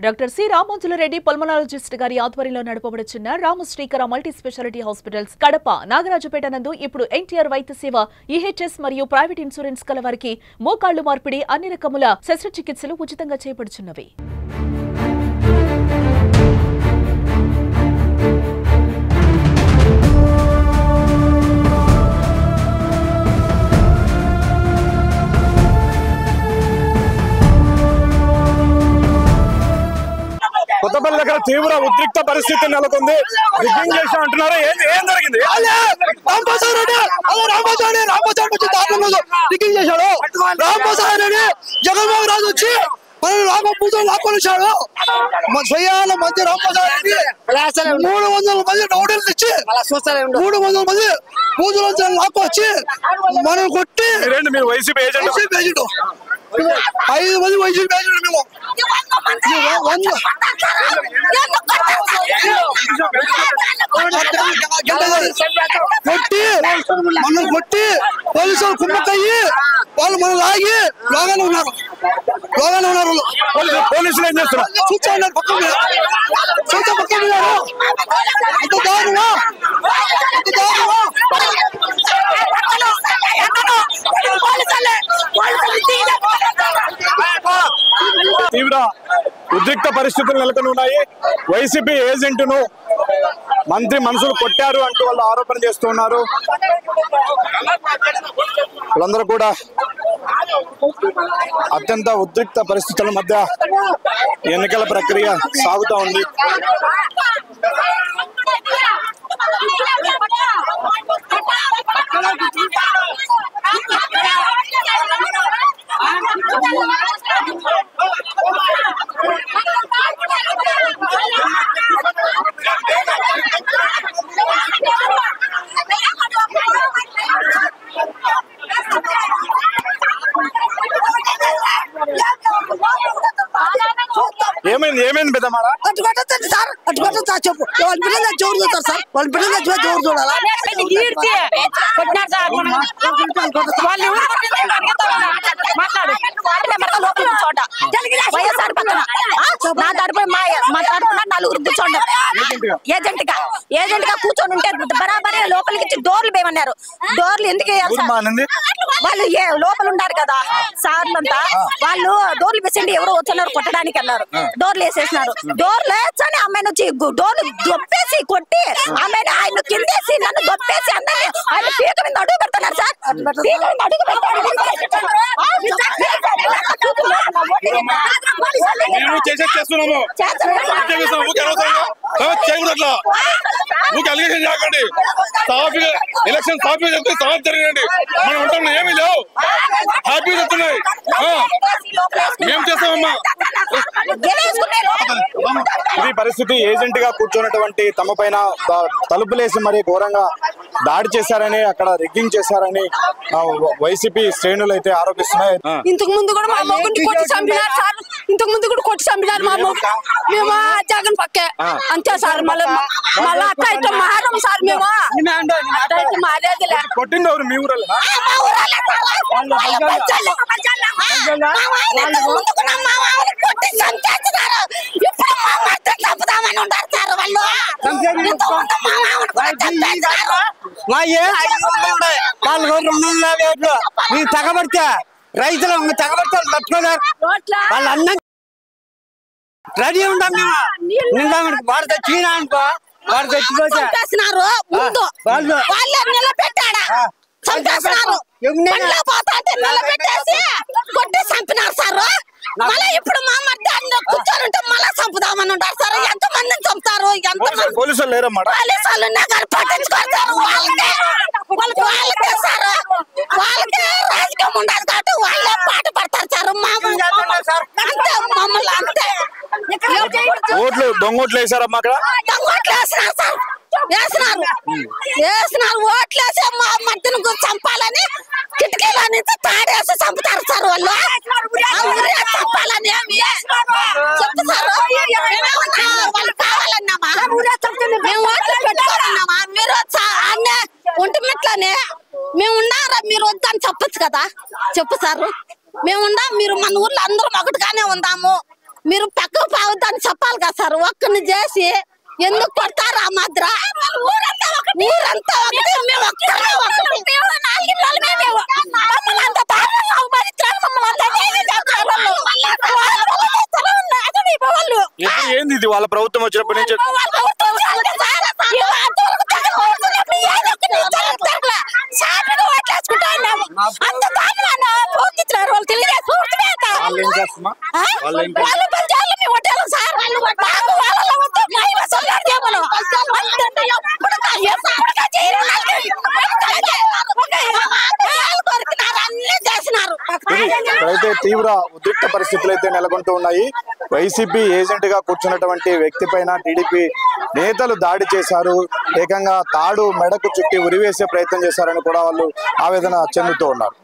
Doctor C రామోజులరెడ్డి pulmonologist గారి ఆధ్వర్యంలో నడపబడుచున్న రామశ్రీకర multi speciality hospitals Kadapa నాగరాజపేట నందు ఇప్పుడు ఎన్టీఆర్ వైద్య సేవ ఈహెచ్ఎస్ మరియు ప్రైవేట్ ఇన్సూరెన్స్ కల వారికి మోకాళ్లు మార్పిడి అన్ని రకముల శస్త్రచికిత్సలు ఉచితంగా చేపడుచున్నవి. కొత్తపల్లి దగ్గర తీవ్ర ఉద్రిక్త పరిస్థితి నెలకొంది. రిగ్గింగ్ చేసి అంటున్నారు. ఏం జరిగింది? రిగ్గింగ్ చేశాడు రాంప్రసాద్ రెడ్డి. జగన్మోహన్ రాజు వచ్చి మనల్ని రామపూజలు లాక్కొనిచ్చాడు. స్వయాల మధ్య రాంప్రసాద్ రెడ్డి 300 మంది నోటీసులు ఇచ్చి 300 మంది పూజలు లాక్కొచ్చి మనం కొట్టి వైసీపీ ఏజెంట్ 5 మంది వైసీపీ ఏజెంట్ మేము కొట్టి పోలీసులు కుమ్మక్కయ్యి వాళ్ళు మనం లాగి లోగానే ఉన్నారు. పోలీసులు ఏం చేస్తున్నారు? చూస్తున్నారు పక్క తీవ్ర ఉద్రిక్త పరిస్థితులు నెలకొని ఉన్నాయి. వైసీపీ ఏజెంట్ను మంత్రి మనుషులు కొట్టారు అంటూ వాళ్ళు ఆరోపణ చేస్తున్నారు. వాళ్ళందరూ కూడా అత్యంత ఉద్రిక్త పరిస్థితుల మధ్య ఎన్నికల ప్రక్రియ సాగుతూ ఉంది. ఏమైంది పెద్దమాడ? సార్ చెప్పు వాళ్ళ బిడ్డ జోరు చూస్తారు సార్. వాళ్ళ బిడ్డ జోరు చూడాలా? వైఎస్ఆర్ పక్కన నా తరపున మా తరపున 4 కూర్చోండి. ఏజెంట్ గా కూర్చొని ఉంటే బరాబరే లోపలికి ఇచ్చి డోర్లు వేయమన్నారు. డోర్లు ఎందుకు వేయాలి సార్? వాళ్ళు లోపల ఉంటారు కదా సార్లంతా, వాళ్ళు డోర్లు వేసండి ఎవరో వచ్చినారు కొట్టడానికి అన్నారు. డోర్లు వేసేసినారు. డోర్లు వేసని ఆమెను వచ్చి డోర్లు దొప్పేసి కొట్టి ఆమెను ఆయన కిందేసి నన్ను దొప్పేసి అందరినీ ఆయన పీక మీద అడుగు పెడుతున్నారు సార్. పీక మీద అడుగు ఎలక్షన్ సాఫీ చెప్తే సాఫ్ జరిగినండి. మనం ఉంటాం ఏమీ లేవు. హ్యాపీ చెప్తున్నాయి. ఏం చేస్తామమ్మా? ఇది పరిస్థితి. ఏజెంట్ గా కూర్చున్నటువంటి తమ పైన తలుపులేసి మరి ఘోరంగా దాడి చేశారని, అక్కడ రిగ్గింగ్ చేశారని వైసీపీ శ్రేణులు అయితే ఆరోపిస్తున్నాయి. ఇంతకు ముందు కూడా మా మొగ్గుని కొట్టి చంపినారు సార్. ఇంతకు ముందు కూడా కొట్టి చంపినారు మా మొగ్గు. మేము జగన్ పక్కే అంతే సార్. మళ్ళీ అట్లా అయితే మారం సార్. మేము అట్లయితే మారేది లేదు. కొట్టింది ఎవరు? మీ ఊరు తగబడితే రైతులు తగబడతారు తట్టుకోలేరు. వాళ్ళు అన్నం రెడీ ఉంటాం మేము. వాడు చచ్చినా అనుకో, వాడు చచ్చిపోతే వాళ్ళే నిలబెట్టాడా చంపేస్తున్నారు. నిలబెట్టేసి కొట్టి చంపినారు సార్. మళ్ళీ ఇప్పుడు మా మధ్య కూర్చొని ఉంటే మళ్ళీ చంపుదామని ఉంటారు సార్. ఎంత మందిని చంపుతారు? పోలీసులు లేరమ్మా? పోలీసులు పట్టించుకుంటారు. వాళ్ళకే సార్, వాళ్ళకే రాజకీయం ఉండదు కాబట్టి వాళ్ళే పాట పడతారు సార్. అంతే మమ్మల్ని అంతే. ఓట్లు దొంగోట్లు వేసారమ్మా? అక్కడ దొంగోట్లు వేసినారు సార్. వేసినారు ఓట్లేసి మా మధ్యను చంపాలని కిటికీలో నుంచి తాడేసి చంపుతారు సార్. వాళ్ళు చంపాలని చెప్తారు. వాళ్ళు కావాలన్నామా? మేము ఓట్లు పెట్టుకోవాలన్నామా? మీరు అన్నీ ఒంటిమిట్లోనే మేము ఉన్నారా? మీరు వద్దని చెప్పచ్చు కదా. చెప్పు సార్. మేము ఉందాం, మీరు మన ఊర్లో అందరం ఒకటిగానే ఉందాము. మీరు పక్కకు పావుద్దని ఒక్కరిని చేసి ఎందుకు కొడతారు ఆ మాత్ర ఊరంతా ఒకటే మేము ఒక్కరే ఒకటి మమ్మల్ని అంత దారుణంగా అవమానించారు ఏంది ఇది వాళ్ళ ప్రభుత్వం వచ్చినప్పటి నుంచి ఇక్కడైతే తీవ్ర ఉద్రిక్త పరిస్థితులు అయితే నెలకొంటూ ఉన్నాయి. వైసీపీ ఏజెంట్ గా కూర్చున్నటువంటి వ్యక్తి పైన టీడీపీ నేతలు దాడి చేశారు. ఏకంగా తాడు మెడకు చుట్టి ఉరివేసే ప్రయత్నం చేశారని కూడా వాళ్ళు ఆవేదన చెందుతూ ఉన్నారు.